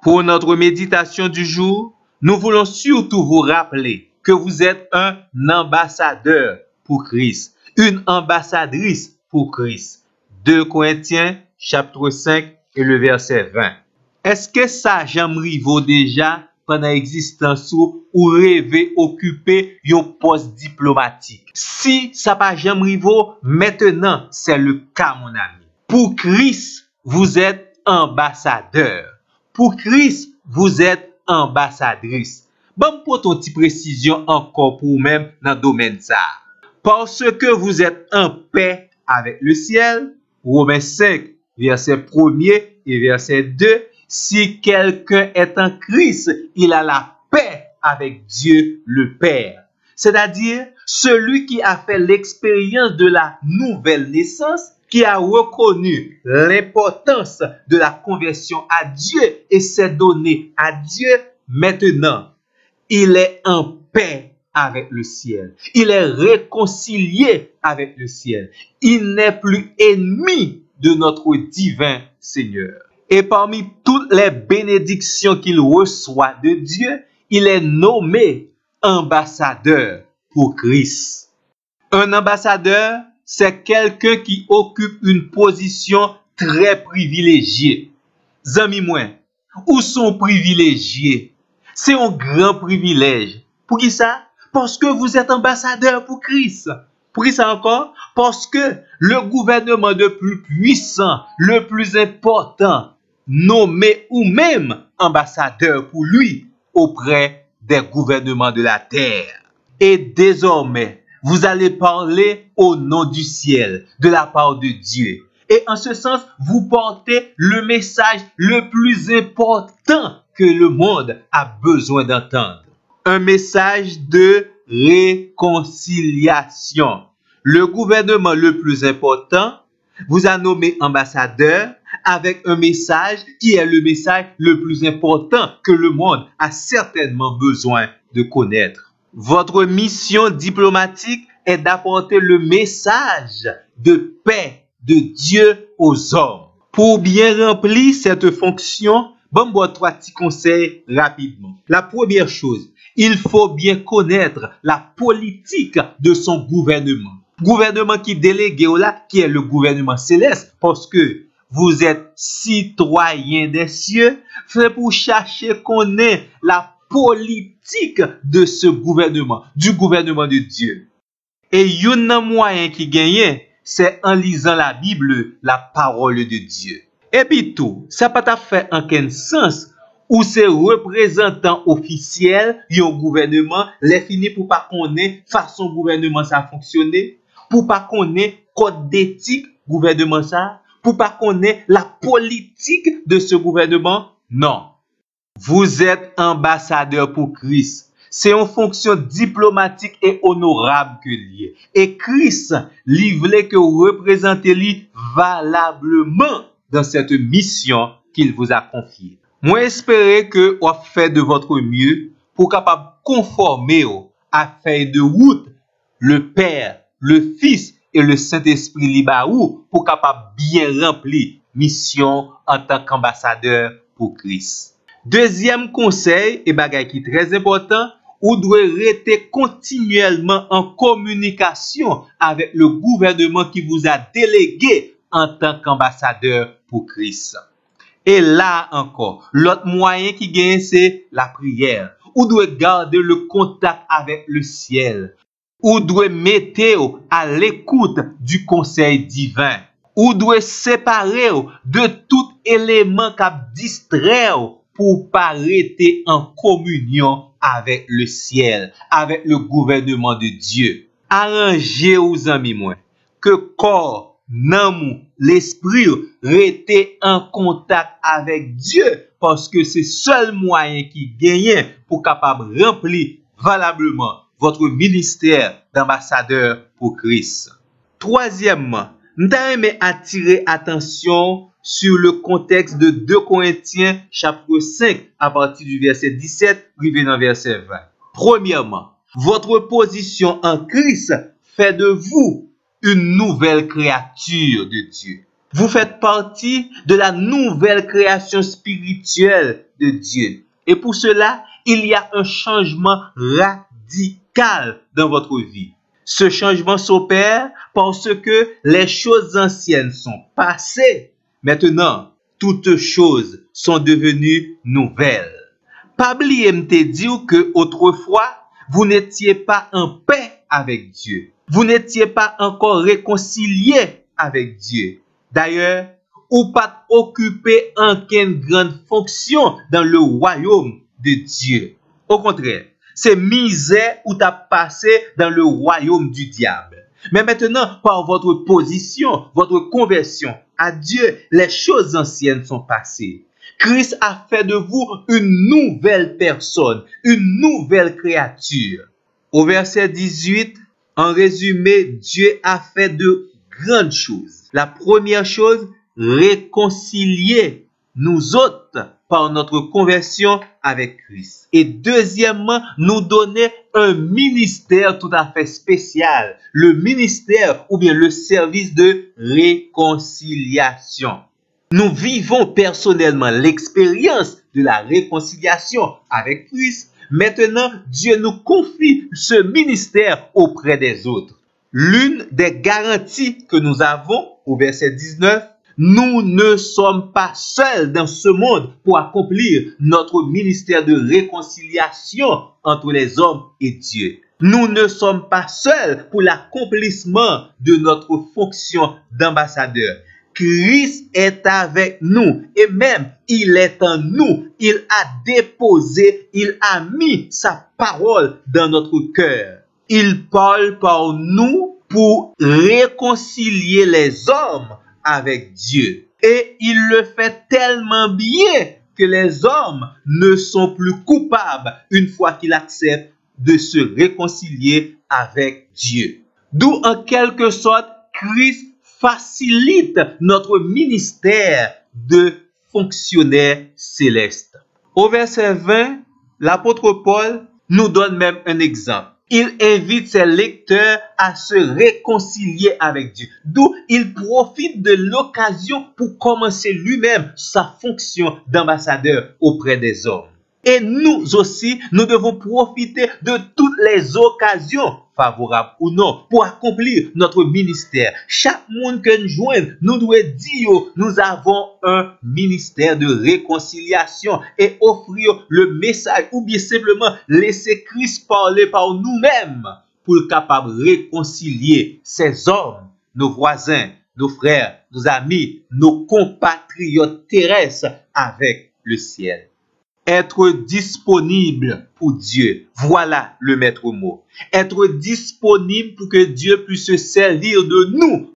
Pour notre méditation du jour, nous voulons surtout vous rappeler que vous êtes un ambassadeur pour Christ, une ambassadrice pour Christ. 2 Corinthiens, chapitre 5 et le verset 20. Est-ce que ça j'aimerais déjà pendant l'existence ou rêver occuper un poste diplomatique? Si ça pas j'aimerais maintenant, c'est le cas, mon ami. Pour Christ, vous êtes ambassadeur. Pour Christ, vous êtes ambassadrice. Bon, pour ton petite précision encore pour vous-même dans le domaine ça. Parce que vous êtes en paix avec le ciel, Romains 5, verset 1er et verset 2, si quelqu'un est en Christ, il a la paix avec Dieu le Père. C'est-à-dire, celui qui a fait l'expérience de la nouvelle naissance, qui a reconnu l'importance de la conversion à Dieu et s'est donné à Dieu, maintenant, il est en paix avec le ciel. Il est réconcilié avec le ciel. Il n'est plus ennemi de notre divin Seigneur. Et parmi toutes les bénédictions qu'il reçoit de Dieu, il est nommé ambassadeur pour Christ. Un ambassadeur, c'est quelqu'un qui occupe une position très privilégiée. Zami moi, où sont privilégiés? C'est un grand privilège. Pour qui ça? Parce que vous êtes ambassadeur pour Christ. Pour qui ça encore? Parce que le gouvernement le plus puissant, le plus important, nommé ou même ambassadeur pour lui auprès des gouvernements de la terre. Et désormais, vous allez parler au nom du ciel, de la part de Dieu. Et en ce sens, vous portez le message le plus important que le monde a besoin d'entendre. Un message de réconciliation. Le gouvernement le plus important vous a nommé ambassadeur avec un message qui est le message le plus important que le monde a certainement besoin de connaître. Votre mission diplomatique est d'apporter le message de paix de Dieu aux hommes. Pour bien remplir cette fonction, bon, trois petits conseils rapidement. La première chose, il faut bien connaître la politique de son gouvernement. Gouvernement qui délégué là, qui est le gouvernement céleste, parce que vous êtes citoyen des cieux, fait pour chercher connaître la politique de ce gouvernement, du gouvernement de Dieu. Et il y a un moyen qui gagne, c'est en lisant la Bible, la parole de Dieu. Et puis tout, ça pas fait en quel sens où ces représentants officiels du gouvernement les finit pour pas connaître façon gouvernement ça fonctionner, pour pas connaître code d'éthique gouvernement ça, pour pas connaître la politique de ce gouvernement. Non. Vous êtes ambassadeur pour Christ. C'est une fonction diplomatique et honorable que lié. Et Christ, lui voulait que vous représentez-lui valablement dans cette mission qu'il vous a confiée. Moi, espérer que vous faites de votre mieux pour capable conformer à feuille de route le Père, le Fils et le Saint-Esprit libaou pour capable bien remplir mission en tant qu'ambassadeur pour Christ. Deuxième conseil, et bagay qui est très important, vous devez rester continuellement en communication avec le gouvernement qui vous a délégué en tant qu'ambassadeur pour Christ. Et là encore, l'autre moyen qui gagne, c'est la prière. Vous devez garder le contact avec le ciel. Vous devez mettre à l'écoute du conseil divin. Vous devez séparer de tout élément qui distrait pour pas rester en communion avec le ciel, avec le gouvernement de Dieu. Arrangez aux amis moi que corps, nan l'esprit rester en contact avec Dieu parce que c'est seul moyen qui gagne pour capable remplir valablement votre ministère d'ambassadeur pour Christ. Troisièmement, nous aimons attirer attention sur le contexte de 2 Corinthiens chapitre 5 à partir du verset 17 arrivé dans verset 20. Premièrement, votre position en Christ fait de vous une nouvelle créature de Dieu. Vous faites partie de la nouvelle création spirituelle de Dieu. Et pour cela, il y a un changement radical dans votre vie. Ce changement s'opère parce que les choses anciennes sont passées. Maintenant, toutes choses sont devenues nouvelles. Pas oublier me te dire que autrefois, vous n'étiez pas en paix avec Dieu. Vous n'étiez pas encore réconcilié avec Dieu. D'ailleurs, ou pas occupé aucune grande fonction dans le royaume de Dieu. Au contraire, c'est misère où tu as passé dans le royaume du diable. Mais maintenant, par votre position, votre conversion à Dieu, les choses anciennes sont passées. Christ a fait de vous une nouvelle personne, une nouvelle créature. Au verset 18, en résumé, Dieu a fait de grandes choses. La première chose, réconcilier nous autres par notre conversion avec Christ. Et deuxièmement, nous donner un ministère tout à fait spécial, le ministère ou bien le service de réconciliation. Nous vivons personnellement l'expérience de la réconciliation avec Christ. Maintenant, Dieu nous confie ce ministère auprès des autres. L'une des garanties que nous avons, au verset 19, nous ne sommes pas seuls dans ce monde pour accomplir notre ministère de réconciliation entre les hommes et Dieu. Nous ne sommes pas seuls pour l'accomplissement de notre fonction d'ambassadeur. Christ est avec nous et même il est en nous. Il a déposé, il a mis sa parole dans notre cœur. Il parle par nous pour réconcilier les hommes avec Dieu. Et il le fait tellement bien que les hommes ne sont plus coupables une fois qu'ils acceptent de se réconcilier avec Dieu. D'où en quelque sorte, Christ facilite notre ministère de fonctionnaire céleste. Au verset 20, l'apôtre Paul nous donne même un exemple. Il invite ses lecteurs à se réconcilier avec Dieu. D'où il profite de l'occasion pour commencer lui-même sa fonction d'ambassadeur auprès des hommes. Et nous aussi, nous devons profiter de toutes les occasions, favorables ou non, pour accomplir notre ministère. Chaque monde que nous joignons, nous devons dire, nous avons un ministère de réconciliation et offrir le message ou bien simplement laisser Christ parler par nous-mêmes pour être capable de réconcilier ces hommes, nos voisins, nos frères, nos amis, nos compatriotes terrestres avec le ciel. Être disponible pour Dieu. Voilà le maître mot. Être disponible pour que Dieu puisse se servir de nous